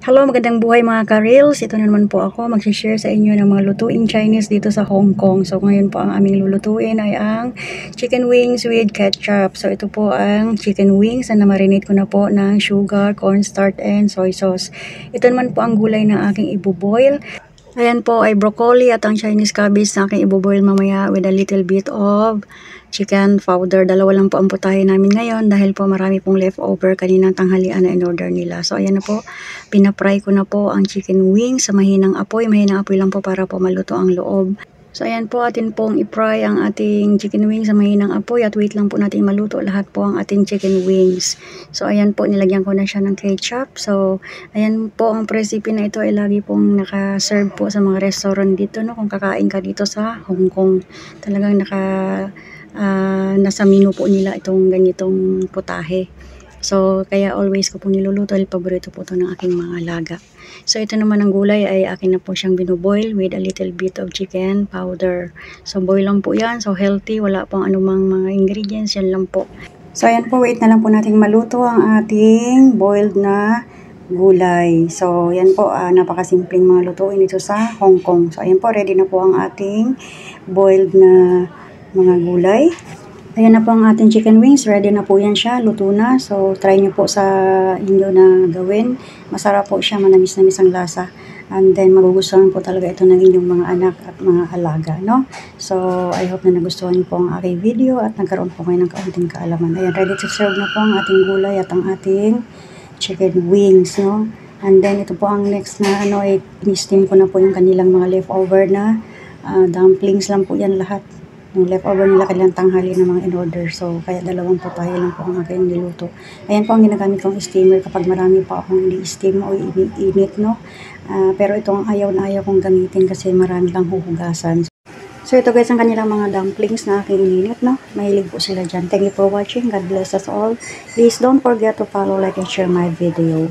Hello, magandang buhay mga ka-reels. Ito na naman po ako mag-share sa inyo ng mga lutuing Chinese dito sa Hong Kong. So ngayon po ang aming lulutuin ay ang chicken wings with ketchup. So ito po ang chicken wings na marinate ko na po ng sugar, cornstarch, and soy sauce. Ito naman po ang gulay na aking ibuboil. Ayan po ay broccoli at ang Chinese cabbage na aking iboboil mamaya with a little bit of chicken powder. Dalawa lang po ang putahe namin ngayon dahil po marami pong leftover kaninang tanghalian na in-order nila. So ayan na po, pinapry ko na po ang chicken wings sa mahinang apoy. Mahinang apoy lang po para po maluto ang loob. So ayan po, atin pong i-fry ang ating chicken wings sa mahinang apoy at wait lang po natin maluto lahat po ang ating chicken wings. So ayan po, nilagyan ko na siya ng ketchup. So ayan po, ang recipe na ito ay lagi pong naka-serve po sa mga restaurant dito, no? Kung kakain ka dito sa Hong Kong, talagang nasa menu po nila itong ganitong putahe. So, kaya always ko po niluluto dahil paborito po ito ng aking mga alaga. So, ito naman ang gulay ay akin na po siyang binuboil with a little bit of chicken powder. So, boil lang po yan. So, healthy. Wala pang anumang mga ingredients. Yan lang po. So, ayan po. Wait na lang po natin maluto ang ating boiled na gulay. So, yan po. Napakasimpleng mga lutuin ito sa Hong Kong. So, ayan po. Ready na po ang ating boiled na mga gulay. Ayan na po ang ating chicken wings. Ready na po yan siya. Luto na. So, try nyo po sa inyo na gawin. Masarap po siya. Manamis-namis ang lasa. And then, magugustuhan po talaga ito ng inyong mga anak at mga alaga, no? So, I hope na nagustuhan nyo po ang aking video at nagkaroon po kayo ng kaunting kaalaman. Ayan, ready to serve na po ang ating gulay at ang ating chicken wings, no? And then, ito po ang next na, in-steam ko na po yung kanilang mga leftover na dumplings lang po yan lahat. Yung leftover nila kanilang tanghali ng mga in-order. So, kaya dalawang putahe lang po ang aking niluto. Ayan po ang ginagamit kong steamer kapag marami pa akong i-steam o init, no? Pero itong ayaw na ayaw kong gamitin kasi marami lang huhugasan. So, ito guys ang kanilang mga dumplings na aking ininit, no? Mahilig po sila dyan. Thank you for watching. God bless us all. Please don't forget to follow, like, and share my video.